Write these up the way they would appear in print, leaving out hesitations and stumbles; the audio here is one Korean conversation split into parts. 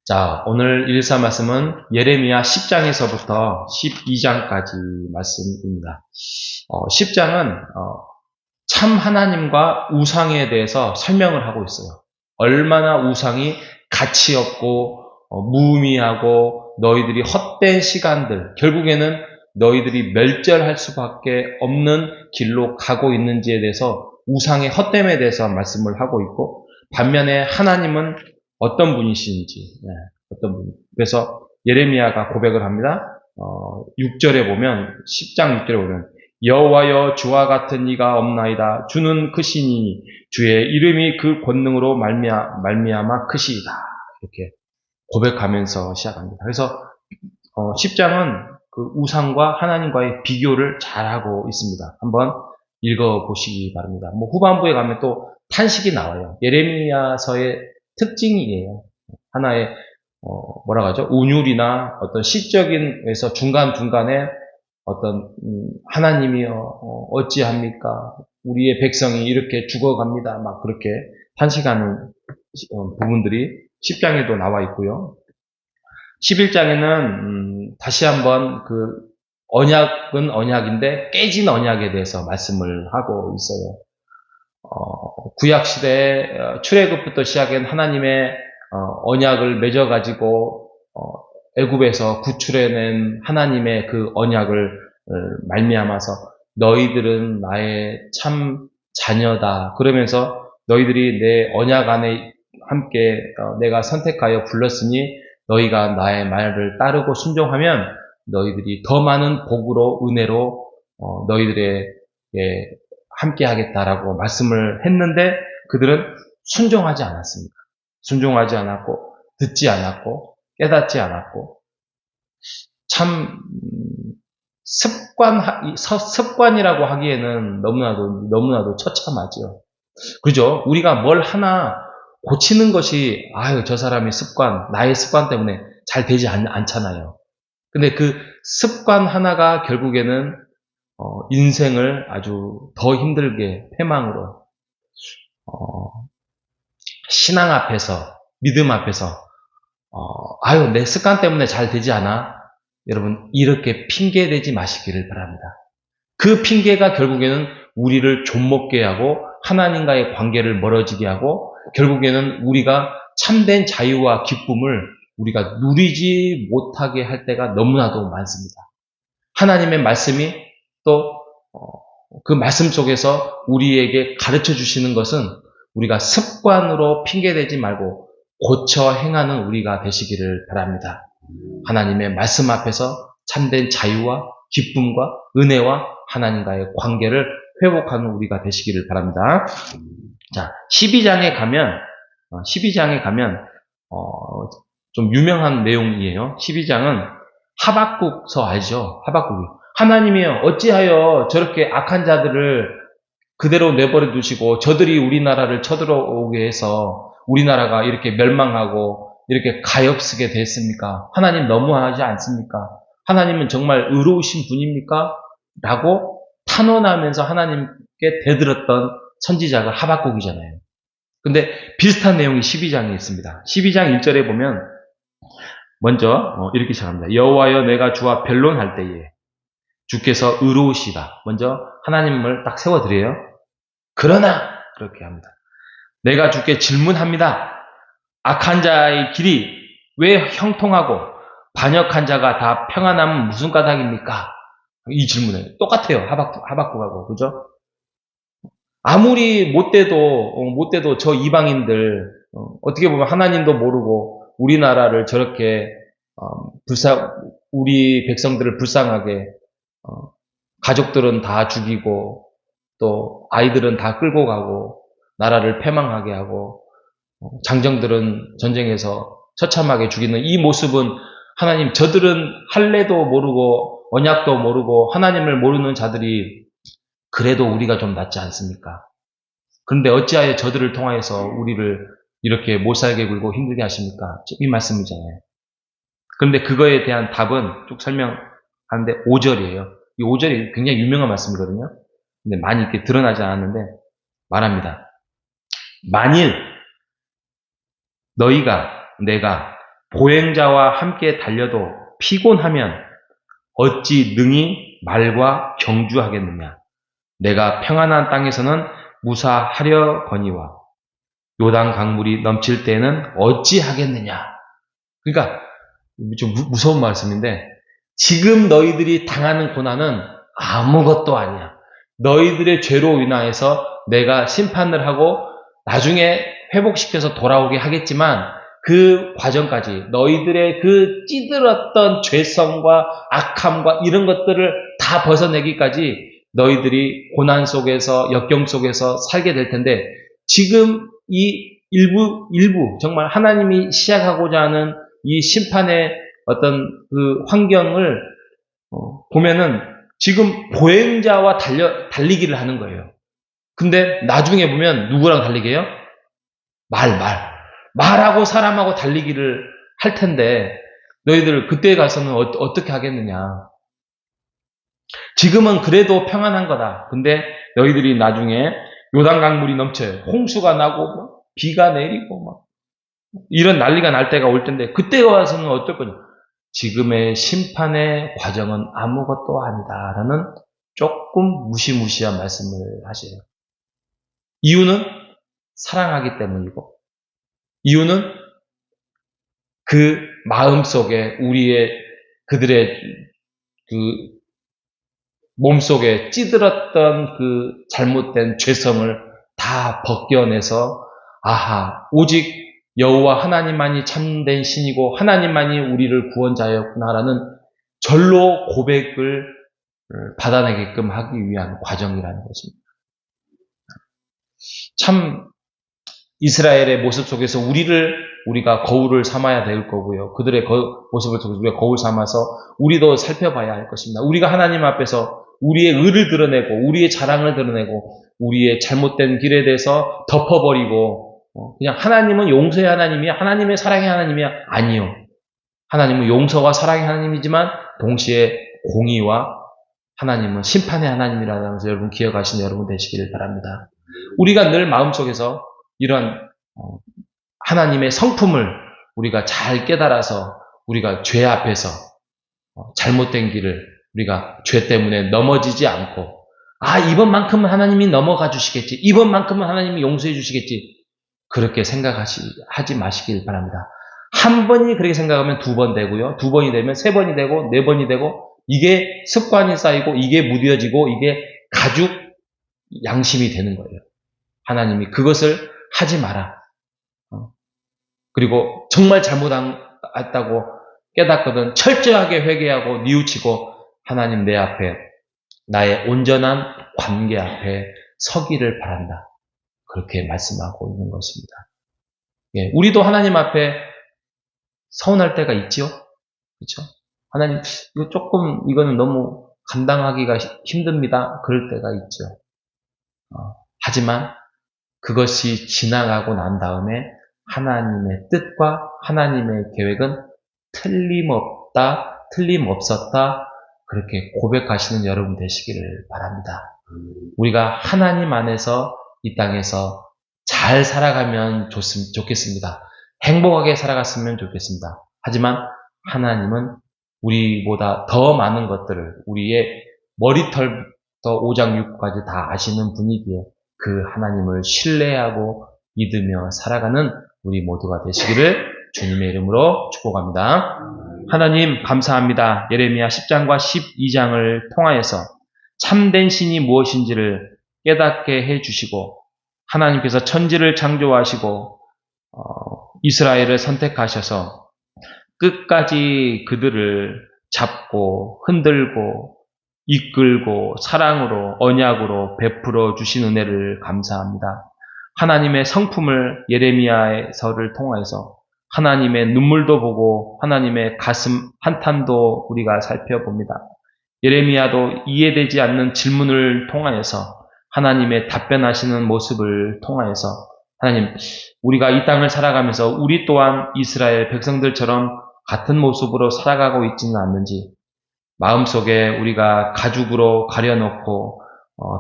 자, 오늘 일사 말씀은 예레미야 10장에서부터 12장까지 말씀입니다. 10장은 참 하나님과 우상에 대해서 설명을 하고 있어요. 얼마나 우상이 가치 없고 무의미하고 너희들이 헛된 시간들, 결국에는 너희들이 멸절할 수밖에 없는 길로 가고 있는지에 대해서 우상의 헛됨에 대해서 말씀을 하고 있고, 반면에 하나님은 어떤 분이신지, 어떤 분. 그래서 예레미야가 고백을 합니다. 6절에 보면, 10장 6절에 보면, 여호와여 주와 같은 이가 없나이다. 주는 크시니 주의 이름이 그 권능으로 말미암아 크시이다. 이렇게 고백하면서 시작합니다. 그래서 10장은 그 우상과 하나님과의 비교를 잘하고 있습니다. 한번 읽어보시기 바랍니다. 후반부에 가면 또 탄식이 나와요. 예레미야서의 특징이에요. 하나의 뭐라고 하죠? 운율이나 어떤 시적인에서 중간중간에 어떤 하나님이여 어찌합니까? 우리의 백성이 이렇게 죽어갑니다. 막 그렇게 탄식하는 부분들이 10장에도 나와 있고요. 11장에는 다시 한번 그 언약은 언약인데 깨진 언약에 대해서 말씀을 하고 있어요. 구약시대 출애굽부터 시작한 하나님의 언약을 맺어가지고 애굽에서 구출해낸 하나님의 그 언약을 말미암아서 너희들은 나의 참 자녀다. 그러면서 너희들이 내 언약 안에 함께 내가 선택하여 불렀으니 너희가 나의 말을 따르고 순종하면 너희들이 더 많은 복으로 은혜로 너희들의 함께 하겠다라고 말씀을 했는데 그들은 순종하지 않았습니다. 순종하지 않았고 듣지 않았고 깨닫지 않았고 참 습관이라고 하기에는 너무나도 처참하죠. 그죠? 우리가 뭘 하나 고치는 것이 저 사람의 습관, 나의 습관 때문에 잘 되지 않잖아요. 근데 그 습관 하나가 결국에는 인생을 아주 더 힘들게 패망으로 신앙 앞에서 믿음 앞에서 내 습관 때문에 잘 되지 않아. 여러분 이렇게 핑계대지 마시기를 바랍니다. 그 핑계가 결국에는 우리를 좀먹게 하고 하나님과의 관계를 멀어지게 하고 결국에는 우리가 참된 자유와 기쁨을 우리가 누리지 못하게 할 때가 너무나도 많습니다. 하나님의 말씀이 또 그 말씀 속에서 우리에게 가르쳐 주시는 것은 우리가 습관으로 핑계대지 말고 고쳐 행하는 우리가 되시기를 바랍니다. 하나님의 말씀 앞에서 참된 자유와 기쁨과 은혜와 하나님과의 관계를 회복하는 우리가 되시기를 바랍니다. 자, 12장에 가면 좀 유명한 내용이에요. 12장은 하박국서 알죠? 하박국이. 하나님이여 어찌하여 저렇게 악한 자들을 그대로 내버려 두시고 저들이 우리나라를 쳐들어오게 해서 우리나라가 이렇게 멸망하고 이렇게 가엾게 됐습니까? 하나님 너무하지 않습니까? 하나님은 정말 의로우신 분입니까? 라고 탄원하면서 하나님께 대들었던 선지자가 하박국이잖아요. 근데 비슷한 내용이 12장에 있습니다. 12장 1절에 보면 먼저 이렇게 시작합니다. 여호와여 내가 주와 변론할 때에 주께서 의로우시다. 먼저 하나님을 딱 세워드려요. 그러나 그렇게 합니다. 내가 주께 질문합니다. 악한 자의 길이 왜 형통하고 반역한 자가 다 평안하면 무슨 까닭입니까? 이 질문에 똑같아요. 하박국하고 그죠? 아무리 못돼도 저 이방인들 어떻게 보면 하나님도 모르고 우리나라를 저렇게 우리 백성들을 불쌍하게 가족들은 다 죽이고 또 아이들은 다 끌고 가고 나라를 패망하게 하고 장정들은 전쟁에서 처참하게 죽이는 이 모습은 하나님 저들은 할례도 모르고 언약도 모르고 하나님을 모르는 자들이 그래도 우리가 좀 낫지 않습니까? 그런데 어찌하여 저들을 통하여서 우리를 이렇게 못살게 굴고 힘들게 하십니까? 이 말씀이잖아요. 그런데 그거에 대한 답은 쭉 설명하는데 5절이에요. 이 5절이 굉장히 유명한 말씀이거든요. 근데 많이 이렇게 드러나지 않았는데 말합니다. 만일 너희가 내가 보행자와 함께 달려도 피곤하면 어찌 능히 말과 경주하겠느냐. 내가 평안한 땅에서는 무사하려거니와 요단 강물이 넘칠 때에는 어찌 하겠느냐. 그러니까 좀 무서운 말씀인데, 지금 너희들이 당하는 고난은 아무것도 아니야. 너희들의 죄로 인하여서 내가 심판을 하고 나중에 회복시켜서 돌아오게 하겠지만, 그 과정까지 너희들의 그 찌들었던 죄성과 악함과 이런 것들을 다 벗어내기까지 너희들이 고난 속에서, 역경 속에서 살게 될 텐데, 지금 이 일부 정말 하나님이 시작하고자 하는 이 심판의 어떤 그 환경을 보면은 지금 보행자와 달리기를 하는 거예요. 근데 나중에 보면 누구랑 달리게 해요? 말하고 사람하고 달리기를 할 텐데, 너희들 그때 가서는 어떻게 하겠느냐. 지금은 그래도 평안한 거다. 근데 너희들이 나중에 요단강물이 넘쳐요. 홍수가 나고 비가 내리고 이런 난리가 날 때가 올 텐데, 그때 와서는 어떨 거냐. 지금의 심판의 과정은 아무것도 아니다라는 조금 무시무시한 말씀을 하세요. 이유는 사랑하기 때문이고, 이유는 그 마음속에 그들의 그 몸속에 찌들었던 그 잘못된 죄성을 다 벗겨내서, 아하, 오직 여호와 하나님만이 참된 신이고 하나님만이 우리를 구원자였구나라는 절로 고백을 받아내게끔 하기 위한 과정이라는 것입니다. 참 이스라엘의 모습 속에서 우리가 거울을 삼아야 될 거고요. 그들의 모습을 통해서 우리가 거울 삼아서 우리도 살펴봐야 할 것입니다. 우리가 하나님 앞에서 우리의 의를 드러내고 우리의 자랑을 드러내고 우리의 잘못된 길에 대해서 덮어버리고 그냥 하나님은 용서의 하나님이야, 하나님의 사랑의 하나님이야. 아니요. 하나님은 용서와 사랑의 하나님이지만 동시에 공의와 하나님은 심판의 하나님이라는 것을 여러분 기억하시는 여러분 되시기를 바랍니다. 우리가 늘 마음속에서 이런 하나님의 성품을 우리가 잘 깨달아서 우리가 죄 앞에서 잘못된 길을 우리가 죄 때문에 넘어지지 않고, 이번만큼은 하나님이 넘어가 주시겠지, 이번만큼은 하나님이 용서해 주시겠지, 그렇게 하지 마시길 바랍니다. 한 번이 그렇게 생각하면 2번 되고요. 2번이 되면 3번이 되고 4번이 되고, 이게 습관이 쌓이고 이게 무뎌지고 이게 가죽 양심이 되는 거예요. 하나님이 그것을 하지 마라. 그리고 정말 잘못했다고 깨닫거든 철저하게 회개하고 뉘우치고 하나님 내 앞에 나의 온전한 관계 앞에 서기를 바란다. 그렇게 말씀하고 있는 것입니다. 예, 우리도 하나님 앞에 서운할 때가 있지요? 그렇죠? 하나님, 이거는 너무 감당하기가 힘듭니다. 그럴 때가 있죠. 하지만 그것이 지나가고 난 다음에 하나님의 뜻과 하나님의 계획은 틀림없었다. 그렇게 고백하시는 여러분 되시기를 바랍니다. 우리가 하나님 안에서 이 땅에서 잘 살아가면 좋겠습니다. 행복하게 살아갔으면 좋겠습니다. 하지만 하나님은 우리보다 더 많은 것들을 우리의 머리털부터 오장육부까지 다 아시는 분이기에 그 하나님을 신뢰하고 믿으며 살아가는 우리 모두가 되시기를 주님의 이름으로 축복합니다. 하나님 감사합니다. 예레미야 10장과 12장을 통하여서 참된 신이 무엇인지를 깨닫게 해주시고, 하나님께서 천지를 창조하시고 이스라엘을 선택하셔서 끝까지 그들을 잡고 흔들고 이끌고 사랑으로 언약으로 베풀어 주신 은혜를 감사합니다. 하나님의 성품을 예레미야서를 통해서 하나님의 눈물도 보고 하나님의 가슴 한탄도 우리가 살펴봅니다. 예레미야도 이해되지 않는 질문을 통하여서 하나님의 답변하시는 모습을 통하여서, 하나님, 우리가 이 땅을 살아가면서 우리 또한 이스라엘 백성들처럼 같은 모습으로 살아가고 있지는 않는지, 마음속에 우리가 가죽으로 가려놓고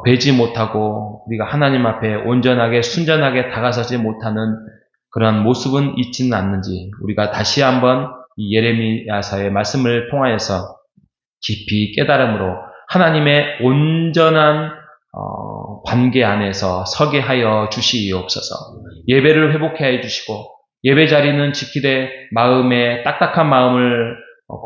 배지 못하고 우리가 하나님 앞에 온전하게 순전하게 다가서지 못하는 그러한 모습은 있지는 않는지 우리가 다시 한번 이 예레미야서의 말씀을 통하여서 깊이 깨달음으로 하나님의 온전한 관계 안에서 서게 하여 주시옵소서. 예배를 회복해 해 주시고 예배 자리는 지키되 마음에 딱딱한 마음을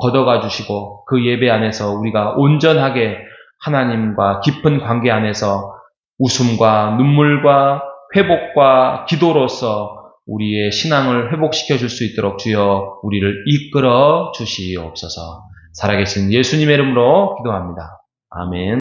걷어가 주시고 그 예배 안에서 우리가 온전하게 하나님과 깊은 관계 안에서 웃음과 눈물과 회복과 기도로서 우리의 신앙을 회복시켜 줄 수 있도록 주여 우리를 이끌어 주시옵소서. 살아계신 예수님의 이름으로 기도합니다. 아멘.